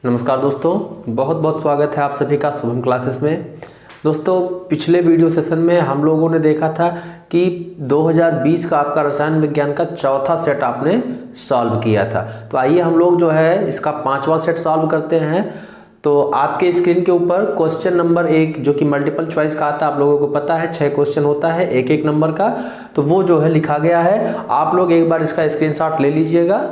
नमस्कार दोस्तों, बहुत बहुत स्वागत है आप सभी का शुभम क्लासेस में। दोस्तों, पिछले वीडियो सेशन में हम लोगों ने देखा था कि 2020 का आपका रसायन विज्ञान का चौथा सेट आपने सॉल्व किया था। तो आइए हम लोग जो है इसका पांचवा सेट सॉल्व करते हैं। तो आपके स्क्रीन के ऊपर क्वेश्चन नंबर 1 जो कि मल्टीपल चॉइस का आता है, आप लोगों को पता है 6 क्वेश्चन होता है एक एक नंबर का, तो वो जो है लिखा गया है। आप लोग एक बार इसका स्क्रीनशॉट ले लीजिएगा,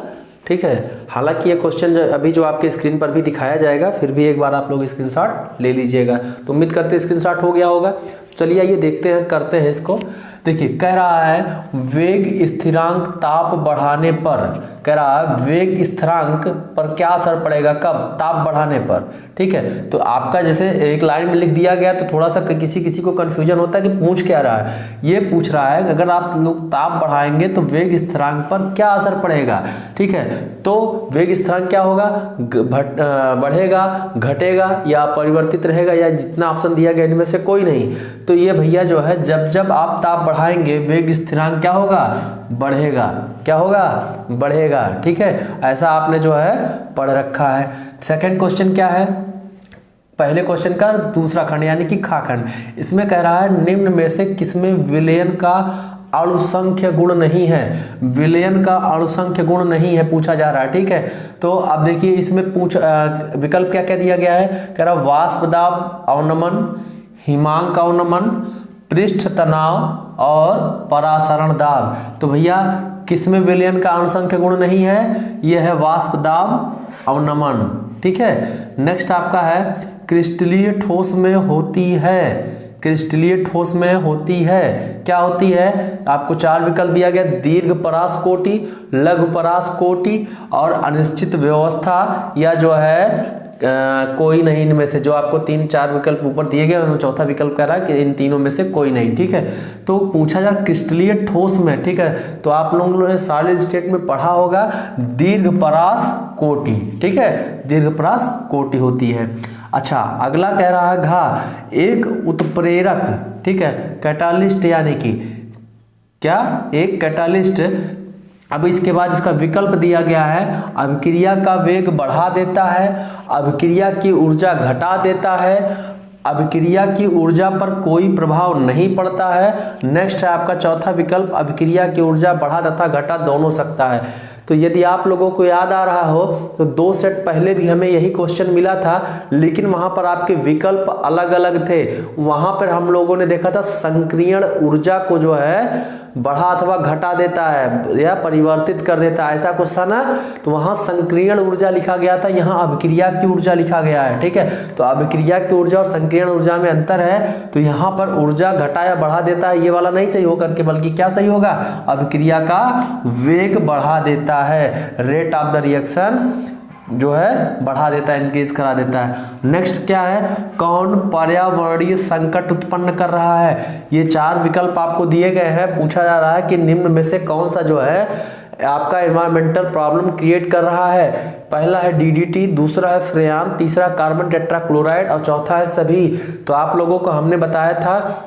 ठीक है। हालांकि ये क्वेश्चन अभी जो आपके स्क्रीन पर भी दिखाया जाएगा, फिर भी एक बार आप लोग स्क्रीनशॉट ले लीजिएगा। तो उम्मीद करते हैं स्क्रीनशॉट हो गया होगा। चलिए आइए देखते हैं, करते हैं इसको। देखिए, कह रहा है वेग स्थिरांक ताप बढ़ाने पर, कह रहा है वेग स्थिरांक पर क्या असर पड़ेगा, कब, ताप बढ़ाने पर, ठीक है। तो आपका जैसे एक लाइन में लिख दिया गया तो थोड़ा सा किसी को कंफ्यूजन होता है कि पूछ क्या रहा है। ये पूछ रहा है कि अगर आप लोग ताप बढ़ाएंगे तो वेग स्थिरांक पर क्या असर पड़ेगा, ठीक है। तो वेग स्थिरांक क्या होगा, बढ़ेगा, घटेगा या परिवर्तित रहेगा, या जितना ऑप्शन दिया गया इनमें से कोई नहीं। तो ये भैया जो है जब जब आप ताप बढ़ाएंगे वेग स्थिरांक क्या होगा, बढ़ेगा। क्या होगा, बढ़ेगा, ठीक है। ऐसा आपने जो है पढ़ रखा है। सेकंड क्वेश्चन क्या है, पहले क्वेश्चन का दूसरा खंड यानी कि खा खंड। इसमें कह रहा है निम्न में से किसमें विलयन का अणुसंख्य गुण नहीं है, विलयन का अणुसंख्य गुण नहीं है पूछा जा रहा है, ठीक है। तो अब देखिए इसमें विकल्प क्या क्या दिया गया है, कह रहा वाष्प दाब अवनमन, हिमांक अवनमन, पृष्ठ तनाव और परासरण दाब। तो भैया किसमें विलयन का अणुसंख्य गुण नहीं है, यह है वाष्प दाब अवनमन, ठीक है। नेक्स्ट आपका है क्रिस्टलीय ठोस में होती है, क्रिस्टलीय ठोस में होती है, क्या होती है, आपको 4 विकल्प दिया गया, दीर्घ परास कोटि, लघु परास कोटि और अनिश्चित व्यवस्था, या जो है कोई नहीं इनमें से। जो आपको 3-4 विकल्प ऊपर दिए गए उनमें चौथा विकल्प कह रहा है कि इन तीनों में से कोई नहीं, ठीक है। तो पूछा जा क्रिस्टलीय ठोस में, ठीक है। तो आप लोगों ने सॉलिड स्टेट में पढ़ा होगा दीर्घ परास कोटि, ठीक है, दीर्घ परास कोटि होती है। अच्छा, अगला कह रहा है घा एक उत्प्रेरक, ठीक है, कैटालिस्ट, यानी कि क्या, एक कैटालिस्ट। अब इसके बाद इसका विकल्प दिया गया है अभिक्रिया का वेग बढ़ा देता है, अभिक्रिया की ऊर्जा घटा देता है, अभिक्रिया की ऊर्जा पर कोई प्रभाव नहीं पड़ता है। नेक्स्ट है आपका चौथा विकल्प अभिक्रिया की ऊर्जा बढ़ा तथा घटा दोनों सकता है। तो यदि आप लोगों को याद आ रहा हो तो 2 सेट पहले भी हमें यही क्वेश्चन मिला था, लेकिन वहां पर आपके विकल्प अलग अलग थे। वहां पर हम लोगों ने देखा था संक्रियण ऊर्जा को जो है बढ़ा अथवा घटा देता है या परिवर्तित कर देता है, ऐसा कुछ था ना। तो वहां संक्रियण ऊर्जा लिखा गया था, यहाँ अभिक्रिया की ऊर्जा लिखा गया है, ठीक है। तो अभिक्रिया की ऊर्जा और संक्रियण ऊर्जा में अंतर है, तो यहाँ पर ऊर्जा घटा या बढ़ा देता है, ये वाला नहीं सही होकर के, बल्कि क्या सही होगा, अभिक्रिया का वेग बढ़ा देता है, रेट ऑफ द रिएक्शन जो है बढ़ा देता है, इंक्रीज करा देता है। नेक्स्ट क्या है, कौन पर्यावरणीय संकट उत्पन्न कर रहा है। ये 4 विकल्प आपको दिए गए हैं, पूछा जा रहा है कि निम्न में से कौन सा जो है आपका एनवायरमेंटल प्रॉब्लम क्रिएट कर रहा है। पहला है डीडीटी, दूसरा है फ्रेयान, तीसरा कार्बन टेट्राक्लोराइड और चौथा है सभी। तो आप लोगों को हमने बताया था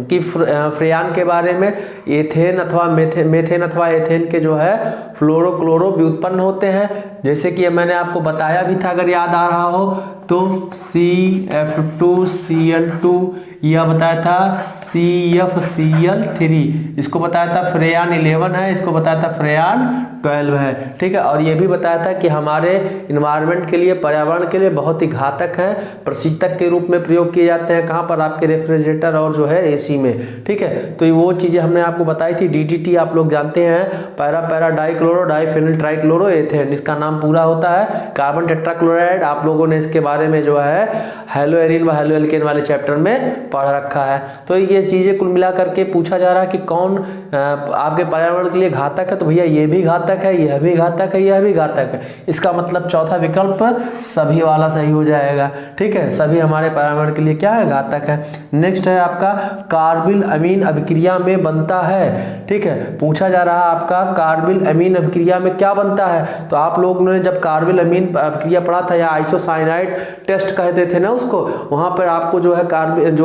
कि फ्रेयान के बारे में एथेन अथवा मेथेन अथवा एथेन के जो है फ्लोरो क्लोरो व्युत्पन्न होते हैं, जैसे कि मैंने आपको बताया भी था अगर याद आ रहा हो तो CF2Cl2, यह बताया था CFCl3, इसको बताया था फ्रेयान 11 है, इसको बताया था फ्रेयान 12 है, ठीक है। और ये भी बताया था कि हमारे इन्वायरमेंट के लिए, पर्यावरण के लिए बहुत ही घातक है, प्रशीतक के रूप में प्रयोग किए जाते हैं, कहाँ पर, आपके रेफ्रिजरेटर और जो है एसी में, ठीक है। तो वो चीजें हमने आपको बताई थी। डीडीटी आप लोग जानते हैं, para para dichloro diphenyl trichloro ethane, इसका नाम पूरा होता है। कार्बन टेट्राक्लोराइड आप लोगों ने इसके बारे में जो है हेलोएरिन व हेलोएल्केन वाले चैप्टर में पढ़ रखा है। तो ये चीजें कुल मिला करके पूछा जा रहा है कि कौन आपके पर्यावरण के लिए घातक है। तो भैया ये भी घातक है, यह भी घातक है, यह भी घातक है। इसका मतलब चौथा विकल्प सभी वाला सही हो जाएगा, ठीक है। सभी हमारे पर्यावरण के लिए क्या है, घातक है। नेक्स्ट है आपका कार्बिल अमीन अभिक्रिया में बनता है, ठीक है। पूछा जा रहा है आपका कार्बिल अमीन अभिक्रिया में क्या बनता है। तो आप लोगों ने जब कार्बिल अमीन अभिक्रिया पढ़ा था या आइसोसाइनाइड टेस्ट कहते थे ना उसको, वहां पर आपको जो है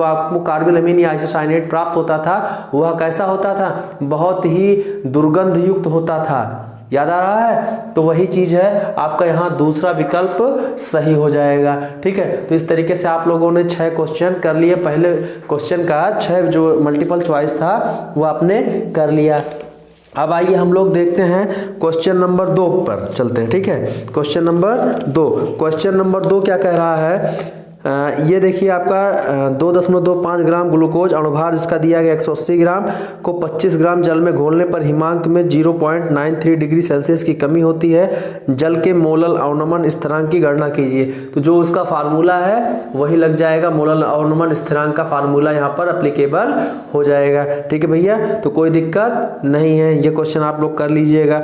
आपको कार्बिल अमीन या आइसोसाइनाइड प्राप्त होता था, वह कैसा होता था, बहुत ही दुर्गंध युक्त होता था, याद आ रहा है? तो वही चीज़ है आपका यहाँ दूसरा विकल्प सही हो जाएगा। ठीक है, तो इस तरीके से आप लोगों ने 6 क्वेश्चन कर लिए। पहले क्वेश्चन का 6 जो मल्टीपल चॉइस था वो आपने कर लिया। अब आइए हम लोग देखते हैं क्वेश्चन नंबर 2 पर चलते हैं। ठीक है, क्वेश्चन नंबर 2 क्या कह रहा है? ये देखिए आपका 2.25 ग्राम ग्लूकोज अणुभार जिसका दिया गया 180 ग्राम को 25 ग्राम जल में घोलने पर हिमांक में 0.93 डिग्री सेल्सियस की कमी होती है। जल के मोलल अवनमन स्थिरांक की गणना कीजिए। तो जो उसका फार्मूला है वही लग जाएगा, मोलल अवनमन स्थिरांक का फार्मूला यहाँ पर अप्लीकेबल हो जाएगा। ठीक है भैया, तो कोई दिक्कत नहीं है, ये क्वेश्चन आप लोग कर लीजिएगा।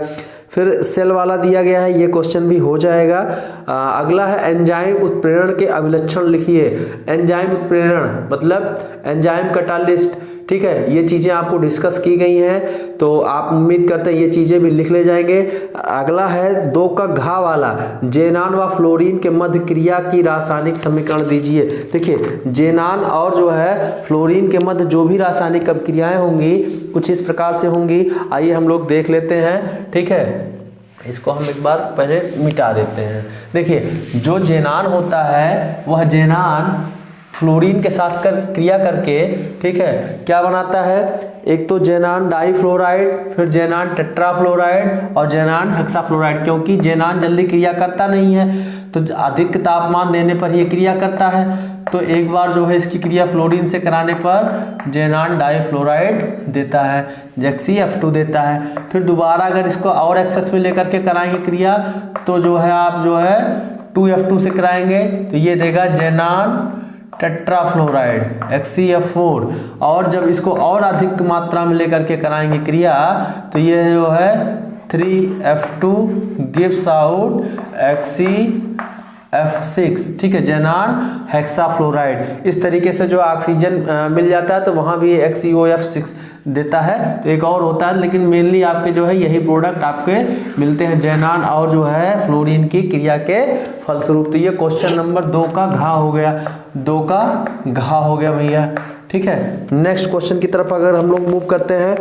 फिर सेल वाला दिया गया है, ये क्वेश्चन भी हो जाएगा। अगला है एंजाइम उत्प्रेरण के अभिलक्षण लिखिए। एंजाइम उत्प्रेरण मतलब एंजाइम कैटालिस्ट। ठीक है, ये चीज़ें आपको डिस्कस की गई हैं, तो आप उम्मीद करते हैं ये चीज़ें भी लिख ले जाएंगे। अगला है 2 का घ वाला, जेनान व फ्लोरीन के मध्य क्रिया की रासायनिक समीकरण दीजिए। देखिए जेनान और जो है फ्लोरीन के मध्य जो भी रासायनिक अभिक्रियाएं होंगी कुछ इस प्रकार से होंगी। आइए हम लोग देख लेते हैं। ठीक है, इसको हम एक बार पहले मिटा देते हैं। देखिए जो जेनान होता है वह जेनान फ्लोरीन के साथ क्रिया करके, ठीक है, क्या बनाता है? एक तो जेनान डाईफ्लोराइड, फिर जेनान टेट्राफ्लोराइड और जेनान हेक्साफ्लोराइड। क्योंकि जेनान जल्दी क्रिया करता नहीं है तो अधिक तापमान देने पर ये क्रिया करता है। तो एक बार जो है इसकी क्रिया फ्लोरीन से कराने पर जेनान डाईफ्लोराइड देता है, ZeF2 देता है। फिर दोबारा अगर इसको और एक्सेस में लेकर के कराएंगे क्रिया तो जो है आप जो है 2F2 से कराएंगे तो ये देगा जेनान टेट्राफ्लोराइड HCF4। और जब इसको और अधिक मात्रा में लेकर के कराएंगे क्रिया तो ये जो है 3F2 गिव्स आउट HCF6। ठीक है, जेनान हेक्साफ्लोराइड। इस तरीके से जो ऑक्सीजन मिल जाता है तो वहाँ भी HCOF6 देता है। तो एक और होता है, लेकिन मेनली आपके जो है यही प्रोडक्ट आपके मिलते हैं जेनान और जो है फ्लोरीन की क्रिया के फलस्वरूप। तो ये क्वेश्चन नंबर 2 का घ हो गया, 2 का घ हो गया भैया। ठीक है, नेक्स्ट क्वेश्चन की तरफ अगर हम लोग मूव करते हैं,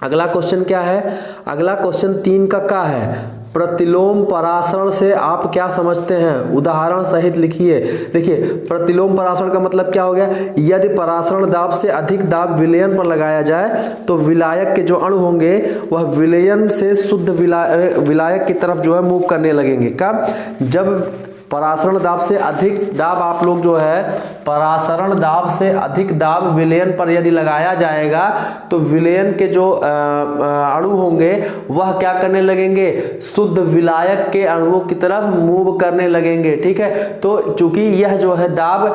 अगला क्वेश्चन क्या है? अगला क्वेश्चन 3 का है प्रतिलोम परासरण से आप क्या समझते हैं? उदाहरण सहित लिखिए। देखिए प्रतिलोम परासरण का मतलब क्या हो गया? यदि परासरण दाब से अधिक दाब विलयन पर लगाया जाए तो विलायक के जो अणु होंगे वह विलयन से शुद्ध विलायक की तरफ जो है मूव करने लगेंगे। कब? जब परासरण दाब से अधिक दाब आप लोग जो है परासरण दाब से अधिक दाब विलयन पर यदि लगाया जाएगा तो विलयन के जो अणु होंगे वह क्या करने लगेंगे? शुद्ध विलायक के अणुओं की तरफ मूव करने लगेंगे। ठीक है, तो चूंकि यह जो है दाब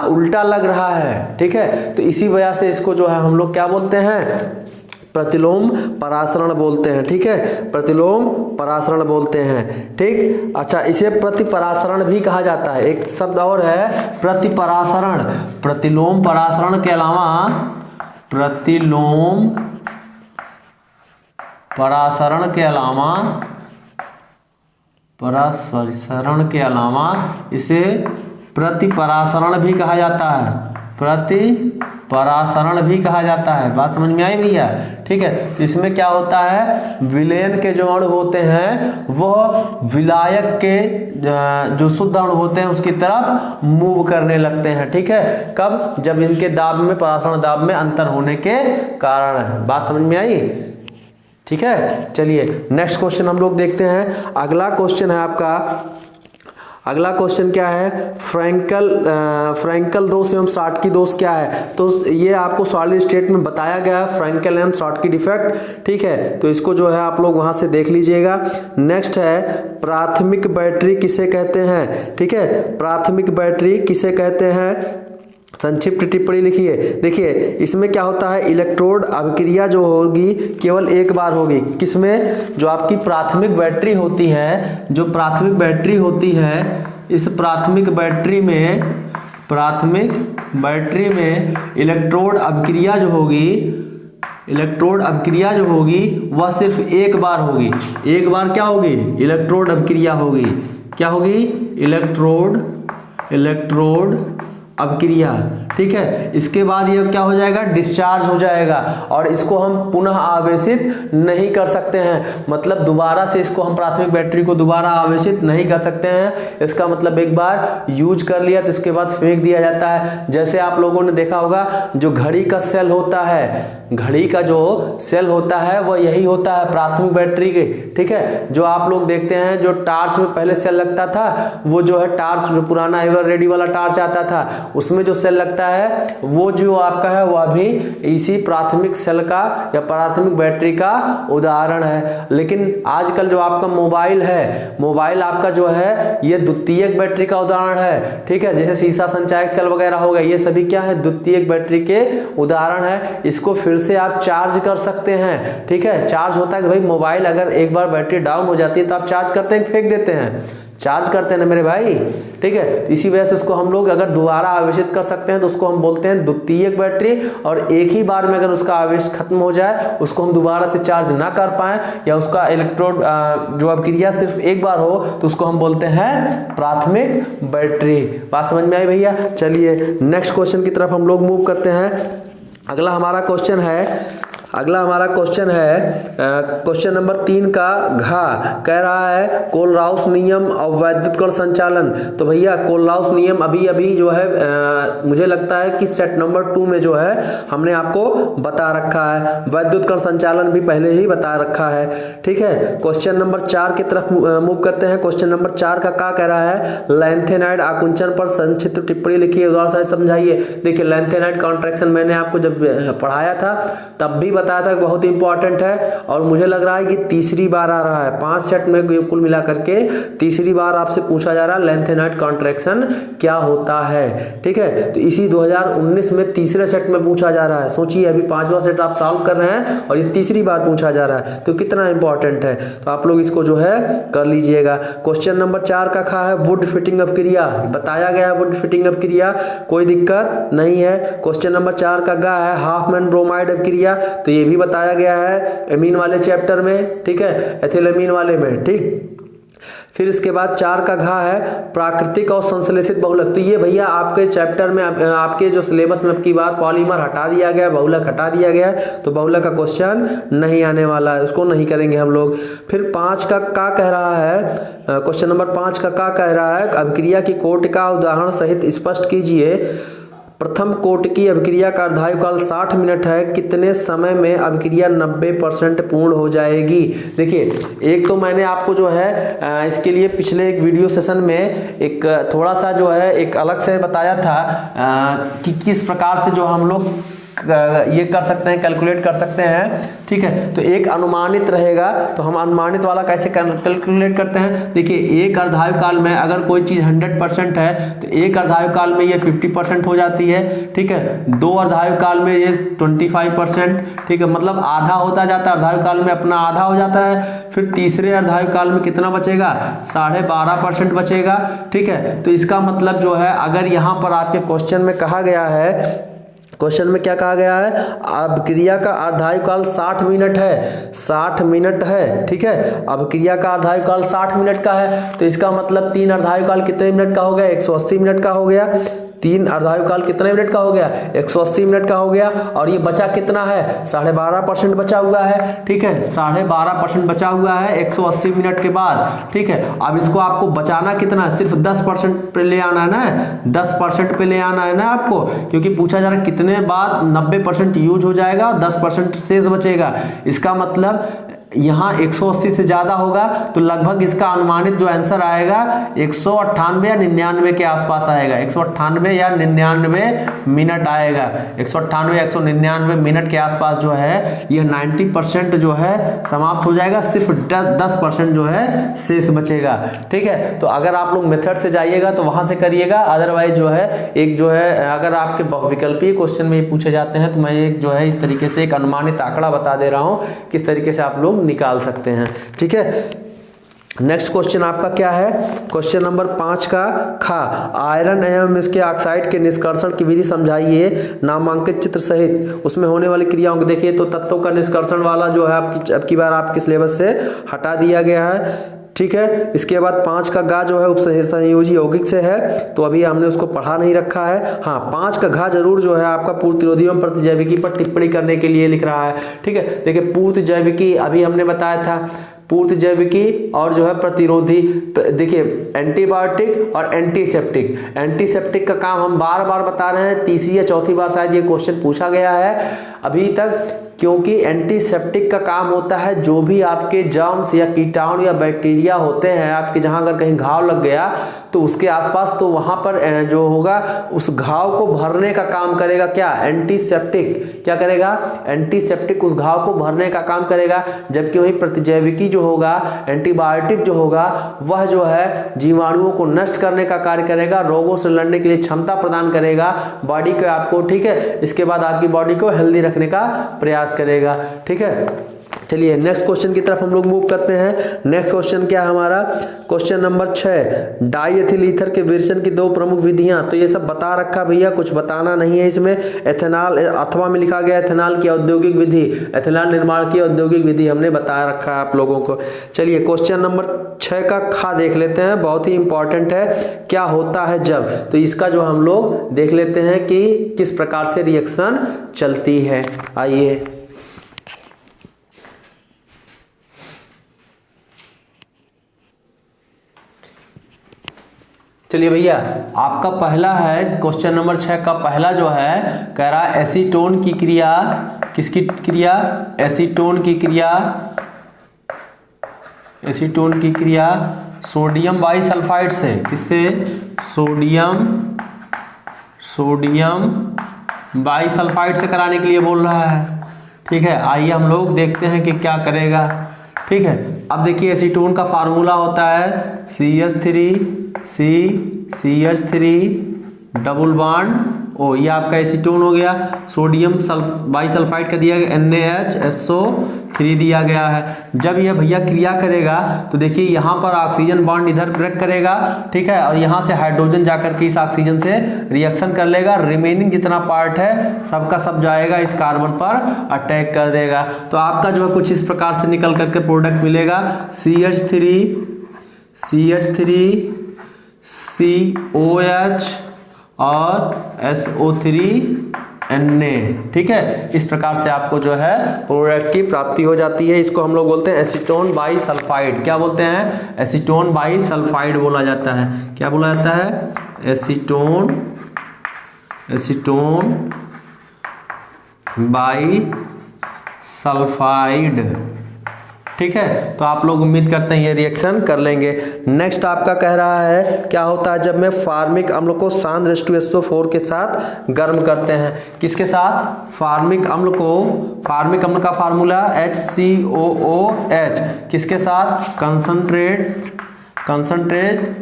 उल्टा लग रहा है, ठीक है, तो इसी वजह से इसको जो है हम लोग क्या बोलते हैं? प्रतिलोम परासरण बोलते हैं। ठीक है, प्रतिलोम परासरण बोलते हैं। ठीक, अच्छा, इसे प्रतिपरासरण भी कहा जाता है। एक शब्द और है प्रतिपरासरण। प्रतिलोम परासरण के अलावा प्रतिलोम परासरण के अलावा इसे प्रतिपरासरण भी कहा जाता है। प्रतिपरासरण भी कहा जाता है। बात समझ में आई भैया? ठीक है, तो इसमें क्या होता है? विलयन के जो अणु होते हैं वह विलायक के जो शुद्ध अणु होते हैं उसकी तरफ मूव करने लगते हैं। ठीक है, कब? जब इनके दाब में, परासरण दाब में अंतर होने के कारण। बात समझ में आई? ठीक है, चलिए नेक्स्ट क्वेश्चन हम लोग देखते हैं। अगला क्वेश्चन है आपका, अगला क्वेश्चन क्या है? फ्रैंकल दोष एवं शॉटकी दोष क्या है? तो ये आपको सॉलिड स्टेट में बताया गया है, फ्रैंकल एवं शॉटकी डिफेक्ट। ठीक है, तो इसको जो है आप लोग वहां से देख लीजिएगा। नेक्स्ट है प्राथमिक बैटरी किसे कहते हैं? ठीक है, प्राथमिक बैटरी किसे कहते हैं? संक्षिप्त टिप्पणी लिखिए। देखिए इसमें क्या होता है? इलेक्ट्रोड अभिक्रिया जो होगी केवल एक बार होगी। किसमें? जो आपकी प्राथमिक बैटरी होती है, जो प्राथमिक बैटरी होती है, इस प्राथमिक बैटरी में इलेक्ट्रोड अभिक्रिया जो होगी वह सिर्फ एक बार होगी। एक बार क्या होगी? इलेक्ट्रोड अभिक्रिया होगी। क्या होगी? इलेक्ट्रोड अपक्रिया, ठीक है। इसके बाद ये क्या हो जाएगा, डिस्चार्ज हो जाएगा और इसको हम पुनः आवेशित नहीं कर सकते हैं, मतलब दोबारा से इसको हम प्राथमिक बैटरी को दोबारा आवेशित नहीं कर सकते हैं। इसका मतलब एक बार यूज कर लिया तो इसके बाद फेंक दिया जाता है। जैसे आप लोगों ने देखा होगा जो घड़ी का सेल होता है, घड़ी का जो सेल होता है वह यही होता है प्राथमिक बैटरी के, ठीक है। जो आप लोग देखते हैं जो टार्च में पहले सेल लगता था, वो जो है टार्च जो पुराना एवर रेडी वाला टार्च आता था उसमें जो सेल लगता है वो जो आपका है वह भी इसी प्राथमिक सेल का या प्राथमिक बैटरी का उदाहरण है। लेकिन आजकल जो आपका मोबाइल है, मोबाइल आपका जो है ये द्वितीयक बैटरी का उदाहरण है, ठीक है। जैसे शीशा संचायक सेल वगैरह हो गए, ये सभी क्या है, द्वितीयक बैटरी के उदाहरण है। इसको फिर से आप चार्ज कर सकते हैं, ठीक है। चार्ज होता है कि भाई मोबाइल अगर एक बार बैटरी डाउन हो जाती है तो आप चार्ज करते हैं, फेंक देते हैं, चार्ज करते हैं ना मेरे भाई, ठीक है। इसी वजह से उसको हम लोग अगर दोबारा आवेशित कर सकते हैं तो उसको हम बोलते हैं द्वितीयक बैटरी। और एक ही बार में अगर उसका आवेश खत्म हो जाए, उसको हम दोबारा से चार्ज ना कर पाए या उसका इलेक्ट्रोड जो अपक्रिया सिर्फ एक बार हो तो उसको हम बोलते हैं प्राथमिक बैटरी। बात समझ में आई भैया? चलिए नेक्स्ट क्वेश्चन की तरफ हम लोग मूव करते हैं। अगला हमारा क्वेश्चन है क्वेश्चन नंबर 3 का घा कह रहा है कोलराउस नियम और वैद्युत कण संचालन। तो भैया कोलराउस नियम अभी जो है मुझे लगता है कि सेट नंबर 2 में जो है हमने आपको बता रखा है, वैद्युत कण संचालन भी पहले ही बता रखा है, ठीक है। क्वेश्चन नंबर 4 की तरफ मूव करते हैं। क्वेश्चन नंबर 4 का क्या कह रहा है, लैंथेनाइड आकुंचन पर संक्षिप्त टिप्पणी लिखिए, उदाहरण से समझाइए। देखिए लैंथेनाइड कॉन्ट्रैक्शन मैंने आपको जब पढ़ाया था तब भी बताया था, बहुत इंपॉर्टेंट है और मुझे लग रहा है कि तीसरी बार आ रहा है, 5 सेट में कुल मिला करके तीसरी बार आपसे पूछा जा रहा है लैंथेनाइड कॉन्ट्रैक्शन क्या होता है, ठीक है। तो इसी 2019 में तीसरे सेट में पूछा जा रहा है। सोचिए अभी 5वां सेट आप सॉल्व कर रहे हैं और ये तीसरी बार पूछा जा रहा है, तो कितना इंपॉर्टेंट है। तो आप लोग इसको जो है कर लीजिएगा। क्वेश्चन नंबर 4 का खा है वुड फिटिंग अपक्रिया, बताया गया है वुड फिटिंग अपक्रिया, कोई दिक्कत नहीं है। क्वेश्चन नंबर 4 का गा है हाफमैन ब्रोमाइड अपक्रिया, तो ये भी बताया गया है एमीन वाले चैप्टर में, ठीक है, एथिलेमीन वाले में, ठीक। फिर इसके बाद 4 का घा है प्राकृतिक और संश्लेषित बहुलक। तो ये भैया आपके चैप्टर में आपके जो सिलेबस में अब की बार पॉलीमर हटा दिया गया, बहुलक हटा दिया गया, तो बहुलक का क्वेश्चन नहीं आने वाला है, उसको नहीं करेंगे हम लोग। फिर 5 का कह रहा है, क्वेश्चन नंबर 5 का कह रहा है अभिक्रिया की कोट का उदाहरण सहित स्पष्ट कीजिए। प्रथम कोट की अभिक्रिया का अर्धायुकाल 60 मिनट है, कितने समय में अभिक्रिया 90% पूर्ण हो जाएगी। देखिए एक तो मैंने आपको जो है इसके लिए पिछले एक वीडियो सेशन में एक थोड़ा सा जो है एक अलग से बताया था कि किस प्रकार से जो हम लोग ये कर सकते हैं, कैलकुलेट कर सकते हैं, ठीक है। तो एक अनुमानित रहेगा, तो हम अनुमानित वाला कैसे कैलकुलेट करते हैं। देखिए एक अर्धायुकाल में अगर कोई चीज़ 100% है तो एक अर्धायुकाल में ये 50% हो जाती है, ठीक है। 2 अर्धायुकाल में ये 25%, ठीक है, मतलब आधा होता जाता है, अर्धायुकाल में अपना आधा हो जाता है। फिर तीसरे अर्धायुकाल में कितना बचेगा, 12.5% बचेगा, ठीक है। तो इसका मतलब जो है अगर यहाँ पर आपके क्वेश्चन में कहा गया है, क्वेश्चन में क्या कहा गया है, अभिक्रिया का अर्धायुकाल 60 मिनट है, 60 मिनट है, ठीक है। अभिक्रिया का अर्धायुकाल 60 मिनट का है, तो इसका मतलब 3 अर्धायुकाल कितने मिनट का हो गया, 180 मिनट का हो गया। 3 अर्धायुकाल कितने मिनट का हो गया, 180 मिनट का हो गया। और ये बचा कितना है, 12.5% बचा हुआ है, ठीक है, 12.5% बचा हुआ है 180 मिनट के बाद, ठीक है। अब इसको आपको बचाना कितना है, सिर्फ 10% पे ले आना है ना, 10% पे ले आना है ना आपको, क्योंकि पूछा जा रहा है कितने बाद 90% यूज हो जाएगा, 10% शेष बचेगा। इसका मतलब यहाँ 180 से ज्यादा होगा तो लगभग इसका अनुमानित जो आंसर आएगा 198 या 99 के आसपास आएगा, 198 या 99 मिनट आएगा, 198 या 199 मिनट के आसपास जो है यह 90% जो है समाप्त हो जाएगा, सिर्फ 10% जो है शेष बचेगा, ठीक है। तो अगर आप लोग मेथड से जाइएगा तो वहां से करिएगा, अदरवाइज जो है एक जो है अगर आपके बहुविकल्पीय क्वेश्चन में ये पूछे जाते हैं तो मैं एक जो है इस तरीके से एक अनुमानित आंकड़ा बता दे रहा हूँ किस तरीके से आप लोग निकाल सकते हैं, ठीक है। नेक्स्ट क्वेश्चन आपका क्या है, क्वेश्चन नंबर 5 का खा आयरन एवं इसके ऑक्साइड के निष्कर्षण की विधि समझाइए नामांकित चित्र सहित। उसमें होने वाली क्रियाओं को देखिए, तो तत्वों का निष्कर्षण वाला जो है आपकी बार आपके सिलेबस से हटा दिया गया है, ठीक है। इसके बाद 5 का घा जो है उपसंयोजी यौगिक से है, तो अभी हमने उसको पढ़ा नहीं रखा है। हाँ, 5 का घा जरूर जो है आपका पूर्वतिरोधी एवं प्रतिजैविकी पर टिप्पणी करने के लिए लिख रहा है, ठीक है। देखिए पूर्वजैविकी अभी हमने बताया था, पूर्वजैविकी और जो है प्रतिरोधी, देखिए एंटीबायोटिक और एंटीसेप्टिक। एंटीसेप्टिक का काम हम बार बार बता रहे हैं, तीसरी या चौथी बार शायद ये क्वेश्चन पूछा गया है अभी तक, क्योंकि एंटीसेप्टिक का काम होता है जो भी आपके जर्म्स या कीटाणु या बैक्टीरिया होते हैं आपके, जहां अगर कहीं घाव लग गया तो उसके आसपास, तो वहां पर जो होगा उस घाव को भरने का काम करेगा क्या, एंटीसेप्टिक। क्या करेगा, एंटीसेप्टिक उस घाव को भरने का काम करेगा। जबकि वही प्रतिजैविकी जो होगा, एंटीबायोटिक जो होगा, वह जो है जीवाणुओं को नष्ट करने का कार्य करेगा, रोगों से लड़ने के लिए क्षमता प्रदान करेगा बॉडी को आपको, ठीक है। इसके बाद आपकी बॉडी को हेल्दी रखने का प्रयास करेगा, ठीक है। चलिए नेक्स्ट क्वेश्चन की तरफ हम लोग मूव करते हैं। नेक्स्ट क्वेश्चन क्या है हमारा, क्वेश्चन नंबर 6, डाईएथिल ईथर के विरसन की 2 प्रमुख विधियां। तो ये सब बता रखा भैया, कुछ बताना नहीं है इसमें। एथेनॉल अथवा में लिखा गया एथेनॉल की औद्योगिक विधि, एथेनॉल निर्माण की औद्योगिक विधि हमने बता रखा है आप लोगों को। चलिए क्वेश्चन नंबर 6 का खा देख लेते हैं, बहुत ही इंपॉर्टेंट है। क्या होता है जब, तो इसका जो हम लोग देख लेते हैं कि किस प्रकार से रिएक्शन चलती है। आइए चलिए भैया, आपका पहला है क्वेश्चन नंबर 6 का पहला जो है कह रहा है एसीटोन की क्रिया, किसकी क्रिया, एसीटोन की क्रिया, एसीटोन की क्रिया सोडियम बाइसल्फाइड से, किससे, सोडियम बाइसल्फाइड से कराने के लिए बोल रहा है, ठीक है। आइए हम लोग देखते हैं कि क्या करेगा, ठीक है। अब देखिए एसीटोन का फार्मूला होता है CH3 डबल बॉन्ड ओ, ये आपका एसीटोन हो गया। सोडियम बाइसल्फाइड का दिया गया NaHSO3 दिया गया है। जब यह भैया क्रिया करेगा तो देखिए यहाँ पर ऑक्सीजन बॉन्ड इधर ब्रेक करेगा, ठीक है, और यहाँ से हाइड्रोजन जाकर के इस ऑक्सीजन से रिएक्शन कर लेगा। रिमेनिंग जितना पार्ट है सबका सब जाएगा इस कार्बन पर अटैक कर देगा। तो आपका जो है कुछ इस प्रकार से निकल करके प्रोडक्ट मिलेगा CH3COH और SO3Na, ठीक है। इस प्रकार से आपको जो है प्रोडक्ट की प्राप्ति हो जाती है। इसको हम लोग बोलते हैं एसीटोन बाइसल्फाइड। क्या बोलते हैं, एसीटोन बाइसल्फाइड बोला जाता है। क्या बोला जाता है, एसीटोन बाइसल्फाइड, ठीक है। तो आप लोग उम्मीद करते हैं ये रिएक्शन कर लेंगे। नेक्स्ट आपका कह रहा है क्या होता है जब मैं फार्मिक अम्ल को सांद्र H2SO4 के साथ गर्म करते हैं। किसके साथ, फार्मिक अम्ल को, फार्मिक अम्ल का फार्मूला HCOOH, किसके साथ, कंसंट्रेट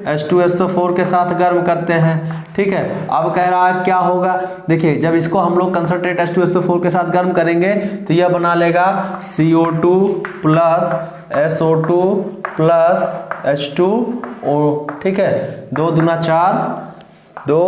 H2SO4 के साथ गर्म करते हैं, ठीक है। अब कह रहा है क्या होगा, देखिए जब इसको हम लोग कंसंट्रेट H2SO4 के साथ गर्म करेंगे तो यह बना लेगा CO2 plus SO2 plus H2O, ठीक है। 2 दूना 4, 2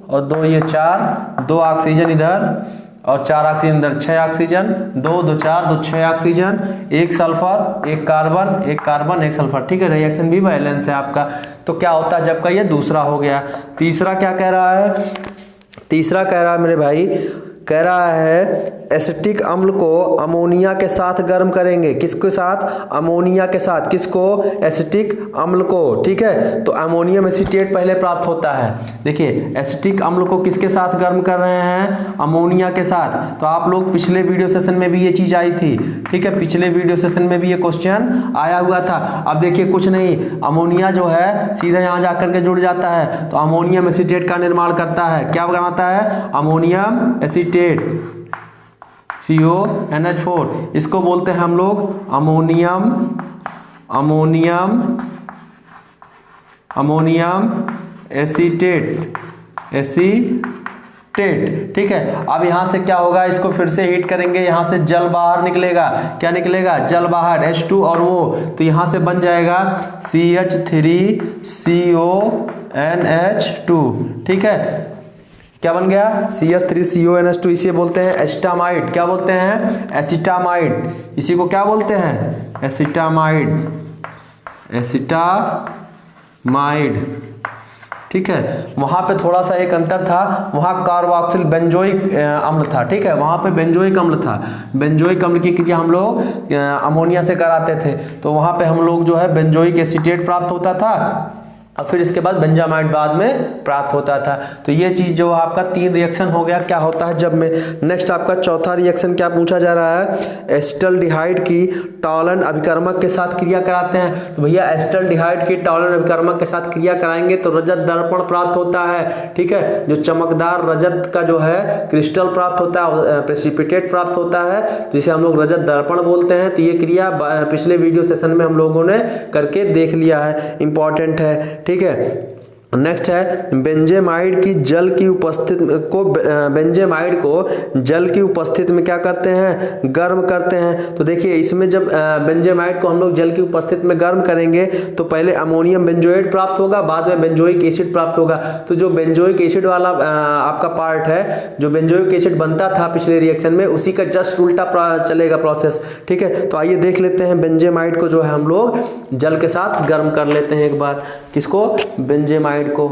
और 2 ये 4, 2 ऑक्सीजन इधर और 4 ऑक्सीजन इधर, 6 oxygen, 2 2 4 2 6 oxygen, 1 sulphur, 1 carbon, 1 carbon 1 sulphur, ठीक है। रिएक्शन भी बैलेंस है आपका। तो क्या होता है जब का, ये दूसरा हो गया। तीसरा क्या कह रहा है, तीसरा कह रहा है मेरे भाई, कह रहा है एसिटिक अम्ल को अमोनिया के साथ गर्म करेंगे। किसके साथ, अमोनिया के साथ। किसको, एसिटिक अम्ल को, ठीक है। तो अमोनियम एसीटेट पहले प्राप्त होता है। देखिए एसिटिक अम्ल को किसके साथ गर्म कर रहे हैं, अमोनिया के साथ। तो आप लोग पिछले वीडियो सेशन में भी ये चीज आई थी, ठीक है, पिछले वीडियो सेशन में भी ये क्वेश्चन आया हुआ था। अब देखिए कुछ नहीं, अमोनिया जो है सीधा यहाँ जाकर के जुड़ जाता है तो अमोनियम एसीटेट का निर्माण करता है। क्या बनाता है, अमोनियम एसीटेट CONH4, इसको बोलते हैं हम लोग अमोनियम एसीटेट, ठीक है। अब यहां से क्या होगा, इसको फिर से हीट करेंगे, यहां से जल बाहर निकलेगा। क्या निकलेगा, जल बाहर, H2 और वो, तो यहां से बन जाएगा CH3CONH2, ठीक है। क्या बन गया, CH3CONH2, इसे बोलते हैं एसिटामाइड। क्या बोलते हैं, एसिटामाइड। इसी को क्या बोलते हैं, एसिटामाइड, एसिटामाइड, ठीक है। वहाँ पे थोड़ा सा एक अंतर था, वहाँ कार्बोक्सिल बेंजोइक अम्ल था, ठीक है, वहाँ पे बेंजोइक अम्ल था। बेंजोइक अम्ल की क्रिया हम लोग अमोनिया से कराते थे, तो वहाँ पे हम लोग जो है बेंजोइक एसीटेट प्राप्त होता था और फिर इसके बाद बेंजामाइड बाद में प्राप्त होता था। तो ये चीज़ जो आपका 3 रिएक्शन हो गया, क्या होता है जब में। नेक्स्ट आपका चौथा रिएक्शन क्या पूछा जा रहा है, एसिटल्डिहाइड की टॉलन अभिकर्मक के साथ क्रिया कराते हैं। तो भैया एसिटल्डिहाइड की टॉलन अभिकर्मक के साथ क्रिया कराएंगे तो रजत दर्पण प्राप्त होता है, ठीक है, जो चमकदार रजत का जो है क्रिस्टल प्राप्त होता है, प्रेसिपिटेट प्राप्त होता है, जिसे हम लोग रजत दर्पण बोलते हैं। तो ये क्रिया पिछले वीडियो सेशन में हम लोगों ने करके देख लिया है, इंपॉर्टेंट है, ठीक है। नेक्स्ट है बेंजेमाइड की जल की उपस्थिति को, बेंजेमाइड को जल की उपस्थिति में क्या करते हैं, गर्म करते हैं। तो देखिए इसमें जब बेंजेमाइड को हम लोग जल की उपस्थिति में गर्म करेंगे तो पहले अमोनियम बेंजोएट प्राप्त होगा, बाद में बेंजोइक एसिड प्राप्त होगा। तो जो बेंजोइक एसिड वाला आपका पार्ट है, जो बेंजोइक एसिड बनता था पिछले रिएक्शन में, उसी का जस्ट उल्टा चलेगा प्रोसेस, ठीक है। तो आइए देख लेते हैं बेंजेमाइड को जो है हम लोग जल के साथ गर्म कर लेते हैं एक बार। किसको, बेंजेमाइड को,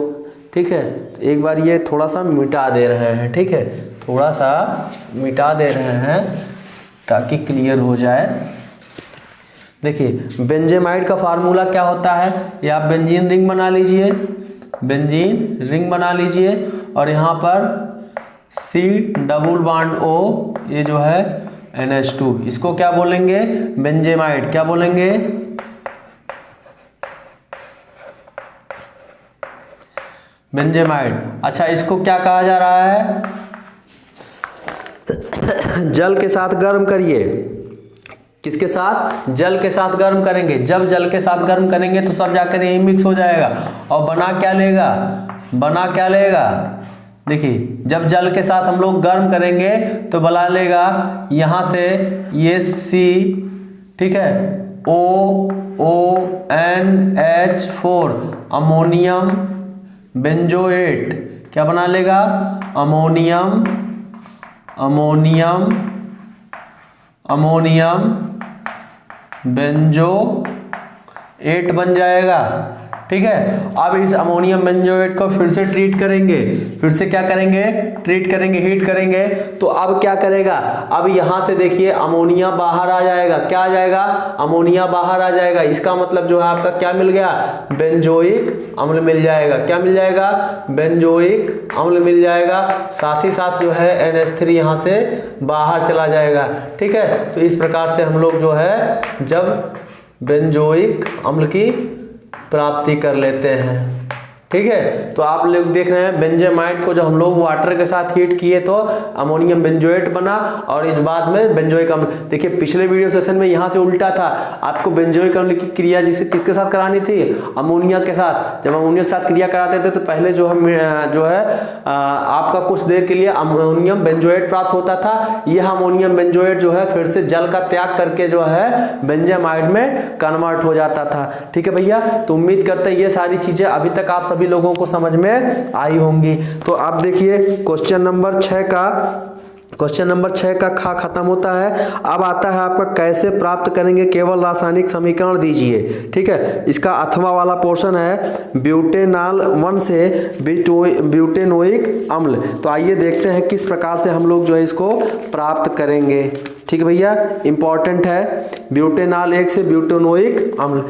ठीक है। तो एक बार ये थोड़ा सा मिटा दे रहे हैं, ठीक है, थोड़ा सा मिटा दे रहे हैं ताकि क्लियर हो जाए। देखिए बेंजेमाइड का फार्मूला क्या होता है, ये आप बेंजीन रिंग बना लीजिए, बेंजीन रिंग बना लीजिए और यहाँ पर C डबल बॉन्ड O, ये जो है NH2, इसको क्या बोलेंगे, बेंजेमाइड। क्या बोलेंगे, बेंजेमाइड। अच्छा इसको क्या कहा जा रहा है, जल के साथ गर्म करिए। किसके साथ, जल के साथ गर्म करेंगे। जब जल के साथ गर्म करेंगे तो सब जाकर यही मिक्स हो जाएगा और बना क्या लेगा, बना क्या लेगा, देखिए जब जल के साथ हम लोग गर्म करेंगे तो बना लेगा यहाँ से ये C, ठीक है, ONH4 अमोनियम बेंजोएट, क्या बना लेगा, अमोनियम बेंजोएट बन जाएगा, ठीक है। अब इस अमोनियम बेंजोएट को फिर से ट्रीट करेंगे, फिर से क्या करेंगे, ट्रीट करेंगे, हीट करेंगे। तो अब क्या करेगा, अब यहां से देखिए अमोनिया बाहर आ जाएगा। क्या आ जाएगा, अमोनिया बाहर आ जाएगा। इसका मतलब जो है आपका क्या मिल गया, बेंजोइक अम्ल मिल जाएगा। क्या मिल जाएगा, बेंजोइक अम्ल मिल जाएगा। साथ ही साथ जो है NH3 यहां से बाहर चला जाएगा, ठीक है। तो इस प्रकार से हम लोग जो है जब बेंजोइक अम्ल की प्राप्ति कर लेते हैं, ठीक है। तो आप लोग देख रहे हैं बेंजेमाइड को जब हम लोग वाटर के साथ हीट किए तो अमोनियम बेंजोएट बना और इस बाद में बेंजोइक अम्ल। देखिए पिछले वीडियो सेशन में यहाँ से उल्टा था, आपको बेंजोइक अम्ल की क्रिया जिसे किसके साथ करानी थी, अमोनिया के साथ। जब अमोनिया के साथ क्रिया कराते थे तो पहले जो है आपका कुछ देर के लिए अमोनियम बेंजोएट प्राप्त होता था। यह अमोनियम बेंजोएट जो है फिर से जल का त्याग करके जो है बेंजेमाइड में कन्वर्ट हो जाता था, ठीक है भैया। तो उम्मीद करते हैं ये सारी चीजें अभी तक आप सभी लोगों को समझ में आई होंगी। तो आप देखिए क्वेश्चन नंबर 6 का खा खत्म होता है। अब आता है आपका कैसे प्राप्त करेंगे, केवल रासायनिक समीकरण दीजिए, ठीक है। इसका अथवा वाला पोर्शन है ब्यूटेनॉल 1 से ब्यूटेनोइक अम्ल। तो आइए देखते हैं किस प्रकार से हम लोग जो है इसको प्राप्त करेंगे, ठीक है भैया, इंपॉर्टेंट है। ब्यूटेनॉल 1 से ब्यूटेनोइक अम्ल,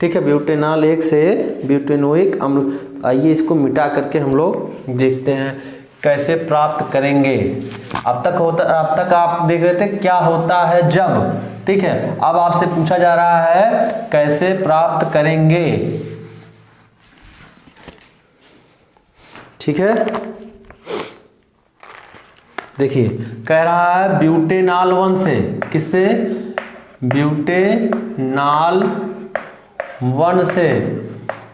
ठीक है, ब्यूटेनॉल 1 से ब्यूटेनोइक अम्ल। आइए इसको मिटा करके हम लोग देखते हैं कैसे प्राप्त करेंगे। अब तक आप देख रहे थे क्या होता है जब, ठीक है। अब आपसे पूछा जा रहा है कैसे प्राप्त करेंगे, ठीक है। देखिए कह रहा है ब्यूटेनॉल 1 से, किससे, ब्यूटेनॉल 1 से।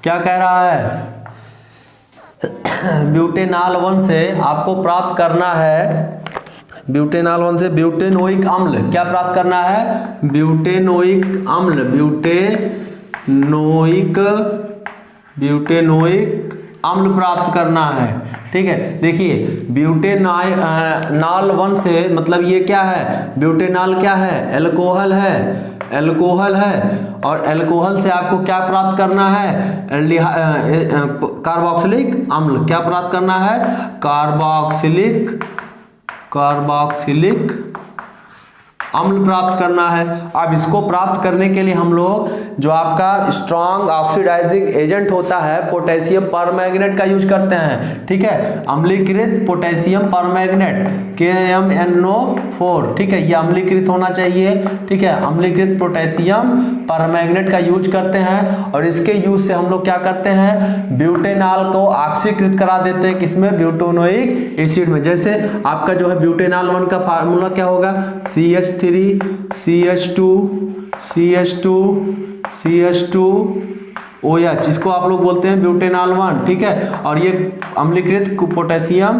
क्या कह रहा है, ब्यूटेनॉल 1 से आपको प्राप्त करना है, ब्यूटेनॉल 1 से ब्यूटेनोइक अम्ल। क्या प्राप्त करना है, ब्यूटेनोइक अम्ल, ब्यूटेनोइक अम्ल प्राप्त करना है, ठीक है। देखिए ब्यूटेनॉल 1 से मतलब ये क्या है, ब्यूटेनॉल क्या है, एल्कोहल है, एल्कोहल है। और एल्कोहल से आपको क्या प्राप्त करना है, कार्बोक्सिलिक अम्ल। क्या प्राप्त करना है, कार्बोक्सिलिक अम्ल प्राप्त करना है। अब इसको प्राप्त करने के लिए हम लोग जो आपका स्ट्रॉन्ग ऑक्सीडाइजिंग एजेंट होता है पोटेशियम परमैंगनेट का यूज करते हैं, ठीक है। अम्लीकृत पोटेशियम परमैंगनेट KMnO4, ठीक है, ये अम्लीकृत होना चाहिए, ठीक है। अम्लीकृत पोटेशियम परमैंगनेट का यूज करते हैं और इसके यूज से हम लोग क्या करते हैं, ब्यूटेनॉल को ऑक्सीकृत करा देते हैं, किसमें, ब्यूटेनोइक एसिड में। जैसे आपका जो है ब्यूटेनॉल 1 का फार्मूला क्या होगा, CH3 CH2 OH, जिसको आप लोग बोलते हैं ब्यूटेनॉल 1, ठीक है। और ये अम्लीकृत पोटेशियम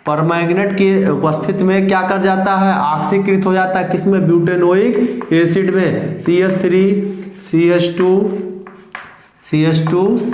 परमैंगनेट की उपस्थिति में क्या कर जाता है, ऑक्सीकृत हो जाता है, किसमें, ब्यूटेनोइक एसिड में, CH3 CH2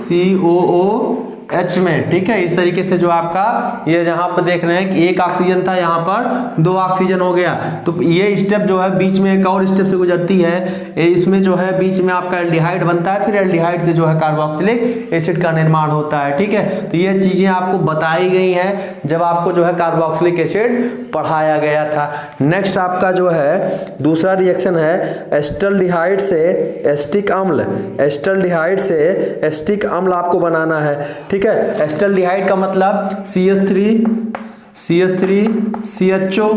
COOH में, ठीक है। इस तरीके से जो आपका ये जहां पर देख रहे हैं कि एक ऑक्सीजन था, यहाँ पर 2 ऑक्सीजन हो गया। तो ये स्टेप जो है बीच में एक और स्टेप से गुजरती है, इसमें जो है बीच में आपका एल्डिहाइड बनता है, फिर एल्डिहाइड से जो है कार्बोक्सिलिक एसिड का निर्माण होता है, ठीक है। तो ये चीजें आपको बताई गई हैं जब आपको जो है कार्बोक्सिलिक एसिड पढ़ाया गया था। नेक्स्ट आपका जो है दूसरा रिएक्शन है एस्टल्डिहाइड से एस्टिक अम्ल। एस्टल्डिहाइड से एस्टिक अम्ल आपको बनाना है, ठीक है। एस्टल्डिहाइड का मतलब CH3 CHO,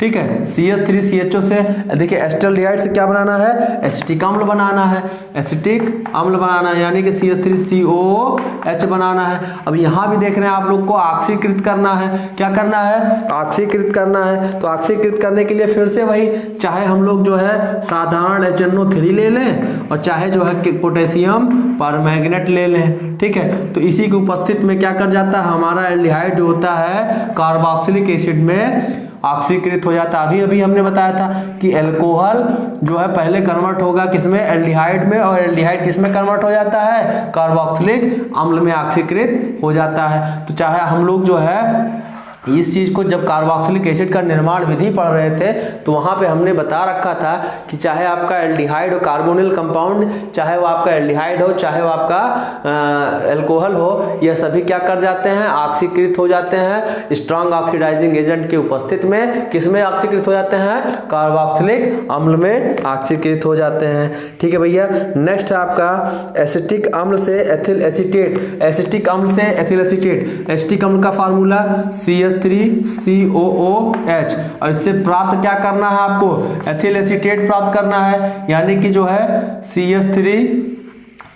ठीक है। CH3 CHO से देखिए एस्टल्डिहाइड से क्या बनाना है, एसिटिक अम्ल बनाना है, एसिटिक अम्ल बनाना है, यानी कि CH3 COOH बनाना है। अब यहाँ भी देख रहे हैं आप लोग को ऑक्सीकृत करना है, क्या करना है, ऑक्सीकृत करना है। तो ऑक्सीकृत करने के लिए फिर से वही, चाहे हम लोग जो है साधारण HNO3 ले लें और चाहे जो है पोटेशियम परमैंगनेट ले लें, ठीक है। तो इसी की उपस्थिति में क्या कर जाता है, हमारा एल्डिहाइड जो होता है कार्बोक्सिलिक एसिड में ऑक्सीकृत हो जाता है। अभी हमने बताया था कि एल्कोहल जो है पहले कन्वर्ट होगा किसमें, एल्डिहाइड में, और एल्डिहाइड किसमें कन्वर्ट हो जाता है, कार्बोक्सिलिक अम्ल में ऑक्सीकृत हो जाता है। तो चाहे हम लोग जो है इस चीज को जब कार्बोक्सिलिक एसिड का निर्माण विधि पढ़ रहे थे तो वहां पे हमने बता रखा था कि चाहे आपका एल्डिहाइड हो, कार्बोनिल कंपाउंड, चाहे वो आपका एल्डिहाइड हो, चाहे वो आपका एल्कोहल हो, यह सभी क्या कर जाते हैं, ऑक्सीकृत हो जाते हैं स्ट्रॉन्ग ऑक्सीडाइजिंग एजेंट की उपस्थिति में। किसमें ऑक्सीकृत हो जाते हैं, कार्बोक्सिलिक अम्ल में ऑक्सीकृत हो जाते हैं, ठीक है भैया। नेक्स्ट आपका एसिटिक अम्ल से एथिल एसीटेट। एसिटिक अम्ल से एथिल एसीटेट, एसिटिक अम्ल का फार्मूला CH3 COOH, और इससे प्राप्त क्या करना है आपको, एथिल एसीटेट प्राप्त करना है, यानी कि जो है CH3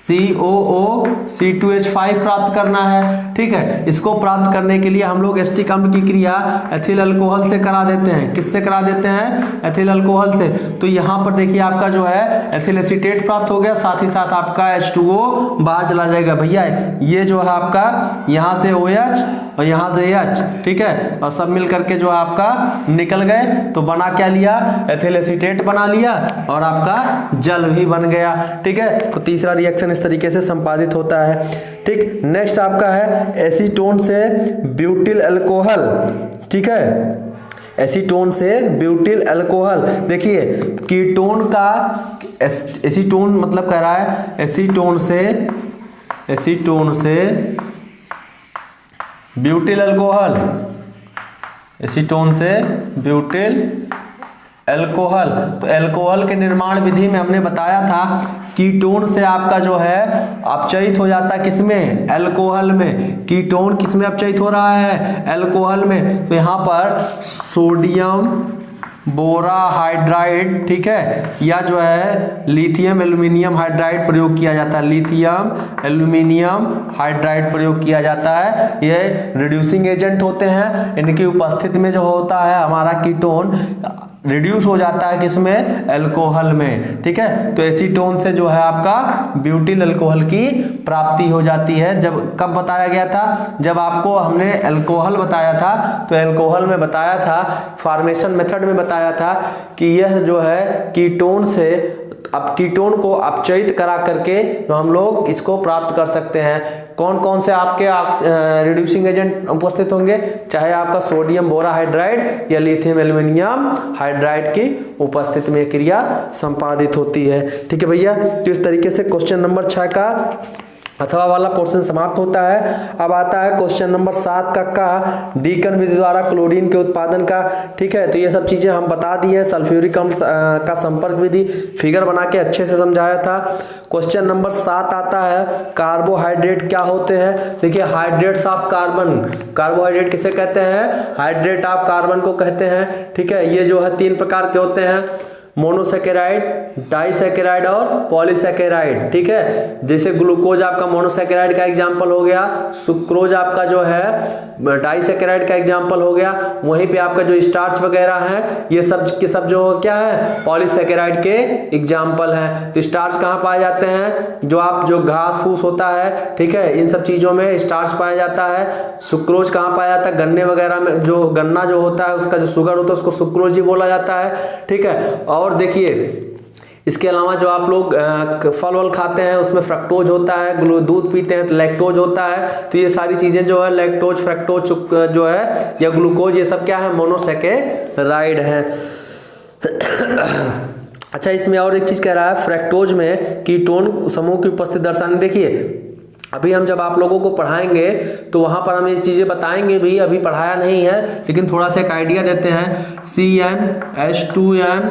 COOC2H5 प्राप्त करना है, ठीक है। इसको प्राप्त करने के लिए हम लोग एसिटिक अम्ल की क्रिया एथिल अल्कोहल से करा देते हैं। किससे करा देते हैं, एथिल अल्कोहल से। तो यहाँ पर देखिए आपका जो है एथिल एसीटेट प्राप्त हो गया, साथ ही साथ आपका H2O बाहर चला जाएगा भैया। ये जो है आपका यहाँ से OH और यहाँ से H, ठीक है, और सब मिल करके जो है आपका निकल गए, तो बना क्या लिया, एथिल एसीटेट बना लिया और आपका जल भी बन गया, ठीक है। तो तीसरा रिएक्शन इस तरीके से संपादित होता है, ठीक। नेक्स्ट आपका है एसीटोन से ब्यूटिल अल्कोहल, ठीक है। एसीटोन से ब्यूटिल अल्कोहल, देखिए कीटोन का एसीटोन मतलब कह रहा है एसीटोन से ब्यूटिल अल्कोहल, एसीटोन से ब्यूटिल अल्कोहल। तो अल्कोहल के निर्माण विधि में हमने बताया था कीटोन से आपका जो है अपचयित हो जाता है, किसमें, अल्कोहल में। कीटोन किसमें अपचयित हो रहा है, अल्कोहल में। तो यहाँ पर सोडियम बोराहाइड्राइड, ठीक है, या जो है लिथियम एल्यूमिनियम हाइड्राइड प्रयोग किया जाता है, लिथियम एल्यूमिनियम हाइड्राइड प्रयोग किया जाता है। ये रिड्यूसिंग एजेंट होते हैं, इनकी उपस्थिति में जो होता है हमारा कीटोन रिड्यूस हो जाता है, किसमें, अल्कोहल में, ठीक है। तो एसीटोन से जो है आपका ब्यूटिल अल्कोहल की प्राप्ति हो जाती है। जब कब बताया गया था, जब आपको हमने अल्कोहल बताया था, तो अल्कोहल में बताया था, फॉर्मेशन मेथड में बताया था कि यह जो है कीटोन से अब कीटोन को अपचयित करा करके तो हम लोग इसको प्राप्त कर सकते हैं। कौन कौन से आपके रिड्यूसिंग एजेंट उपस्थित होंगे, चाहे आपका सोडियम बोराहाइड्राइड या लिथियम एल्यूमिनियम हाइड्राइड की उपस्थिति में क्रिया संपादित होती है। ठीक है भैया, तो इस तरीके से क्वेश्चन नंबर 6 का अथवा वाला पोर्शन समाप्त होता है। अब आता है क्वेश्चन नंबर 7 का डीकन विधि द्वारा क्लोरीन के उत्पादन का। ठीक है, तो ये सब चीजें हम बता दी है। सल्फ्यूरिक अम्ल का संपर्क विधि फिगर बना के अच्छे से समझाया था। क्वेश्चन नंबर 7 आता है कार्बोहाइड्रेट क्या होते हैं। देखिए, हाइड्रेट्स ऑफ कार्बन, कार्बोहाइड्रेट किसे कहते हैं, हाइड्रेट ऑफ कार्बन को कहते हैं। ठीक है, ये जो है 3 प्रकार के होते हैं, मोनोसैकेराइड, डाइसैकेराइड और पॉलीसैकेराइड। ठीक है, जैसे ग्लूकोज आपका मोनोसैकेराइड का एग्जांपल हो गया, सुक्रोज आपका जो है डाइसैकेराइड का एग्जांपल हो गया, वहीं पे आपका जो स्टार्च वगैरह है ये सब के सब जो क्या है पॉलीसैकेराइड के एग्जांपल हैं। तो स्टार्च कहाँ पाए जाते हैं, जो घास फूस होता है, ठीक है, इन सब चीजों में स्टार्च पाया जाता है। सुक्रोज कहाँ पाया जाता है, गन्ने वगैरह में, जो गन्ना जो होता है उसका जो शुगर होता है उसको सुक्रोज ही बोला जाता है। ठीक है, और देखिए इसके अलावा जो आप लोग फल वल खाते हैं उसमें फ्रक्टोज होता है, दूध पीते हैं तो लैक्टोज होता है। तो ये सारी चीजें जो है लैक्टोज, फ्रक्टोज जो है या ग्लूकोज, ये सब क्या है, मोनोसैकेराइड है। अच्छा, इसमें और एक चीज कह रहा है, फ्रक्टोज में कीटोन समूह की उपस्थिति दर्शाने। देखिए, अभी हम जब आप लोगों को पढ़ाएंगे तो वहां पर हम ये चीजें बताएंगे भी, अभी पढ़ाया नहीं है लेकिन थोड़ा सा एक आइडिया देते हैं। CnH2n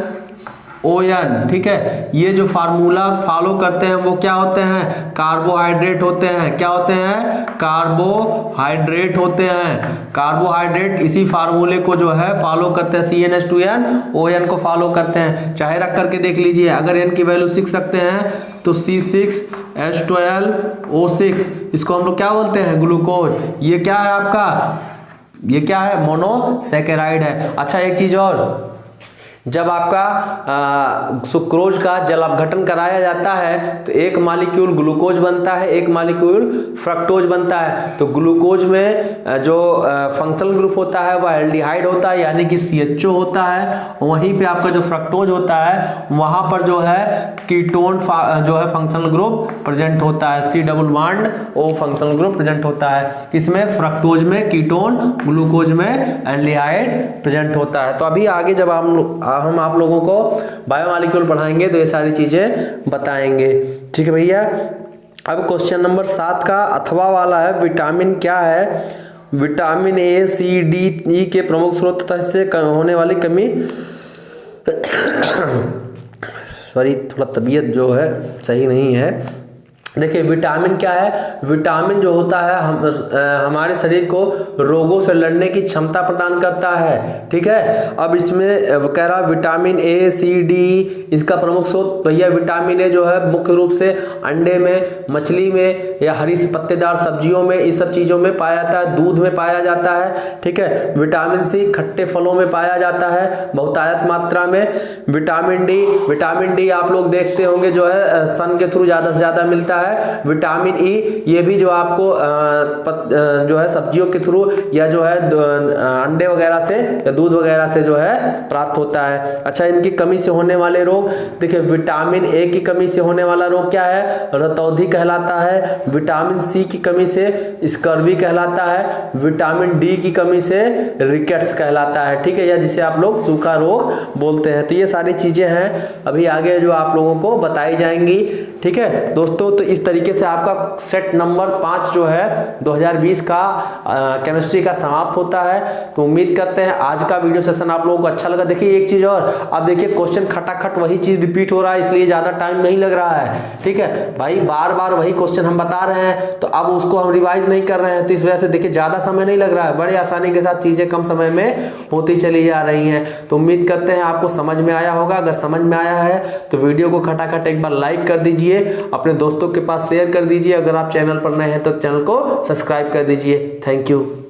ON, ठीक है, ये जो फार्मूला फॉलो करते हैं वो क्या होते हैं, कार्बोहाइड्रेट होते हैं। क्या होते हैं, कार्बोहाइड्रेट होते हैं। कार्बोहाइड्रेट इसी फार्मूले को जो है फॉलो करते हैं, CnH2n ON को फॉलो करते हैं। चाहे रख करके देख लीजिए, अगर n की वैल्यू 6 रखते हैं तो C6H12O6, इसको हम लोग क्या बोलते हैं, ग्लूकोज। ये क्या है आपका, ये क्या है, मोनोसैकेराइड है। अच्छा, एक चीज और, जब आपका सुक्रोज का जल अपघटन कराया जाता है तो एक मॉलिक्यूल ग्लूकोज बनता है, एक मॉलिक्यूल फ्रक्टोज बनता है। तो ग्लूकोज में जो फंक्शनल ग्रुप होता है वह एल्डिहाइड होता है, यानी कि CHO होता है। वहीं पे आपका जो फ्रक्टोज होता है वहां पर जो है कीटोन जो है फंक्शनल ग्रुप प्रेजेंट होता है, C double bond O functional group present होता है। इसमें फ्रक्टोज में कीटोन, ग्लूकोज में एल्डिहाइड प्रेजेंट होता है। तो अभी आगे जब हम आप लोगों को बायोमॉलिक्यूल पढ़ाएंगे तो ये सारी चीजें बताएंगे। ठीक है भैया, अब क्वेश्चन नंबर 7 का अथवा वाला है, विटामिन क्या है। Vitamin A, C, D, E के प्रमुख स्रोत तथा इससे होने वाली कमी सॉरी, थोड़ा तबीयत जो है सही नहीं है। देखिए, विटामिन क्या है, विटामिन जो होता है हमारे शरीर को रोगों से लड़ने की क्षमता प्रदान करता है। ठीक है, अब इसमें कह रहा विटामिन A, C, D, इसका प्रमुख स्रोत भैया विटामिन A जो है मुख्य रूप से अंडे में, मछली में या हरी पत्तेदार सब्जियों में, इस सब चीजों में पाया जाता है, दूध में पाया जाता है। ठीक है, विटामिन C खट्टे फलों में पाया जाता है बहुतायत मात्रा में। विटामिन डी आप लोग देखते होंगे जो है सन के थ्रू ज्यादा से ज्यादा मिलता है। विटामिन E ये भी जो आपको जो है सब्जियों के थ्रू या जो है अंडे वगैरह से या दूध वगैरह से जो है प्राप्त होता है। अच्छा, इनकी कमी से होने वाले रोग, देखिए विटामिन A की कमी से होने वाला रोग क्या है, रतौंधी कहलाता है। विटामिन C की कमी से स्कर्वी कहलाता है। विटामिन D की कमी से रिकेट्स कहलाता है। ठीक है, या जिसे आप लोग सूखा रोग बोलते हैं। तो ये सारी चीजें हैं अभी आगे जो आप लोगों को बताई जाएंगी। ठीक है दोस्तों, तो इस तरीके से आपका सेट नंबर 5 जो है 2020 का केमिस्ट्री का समाप्त होता है। तो उम्मीद करते हैं आज का वीडियो सेशन आप लोगों को अच्छा लगा। देखिए एक चीज और, अब देखिए क्वेश्चन खटाखट वही चीज रिपीट हो रहा है, इसलिए ज्यादा टाइम नहीं लग रहा है। ठीक है भाई, बार बार वही क्वेश्चन हम बता रहे हैं तो अब उसको हम रिवाइज नहीं कर रहे हैं, तो इस वजह से देखिए ज्यादा समय नहीं लग रहा है, बड़े आसानी के साथ चीजें कम समय में होती चली जा रही हैं। तो उम्मीद करते हैं आपको समझ में आया होगा। अगर समझ में आया है तो वीडियो को खटाखट एक बार लाइक कर दीजिए, अपने दोस्तों के पास शेयर कर दीजिए। अगर आप चैनल पर नए हैं तो चैनल को सब्सक्राइब कर दीजिए। Thank you.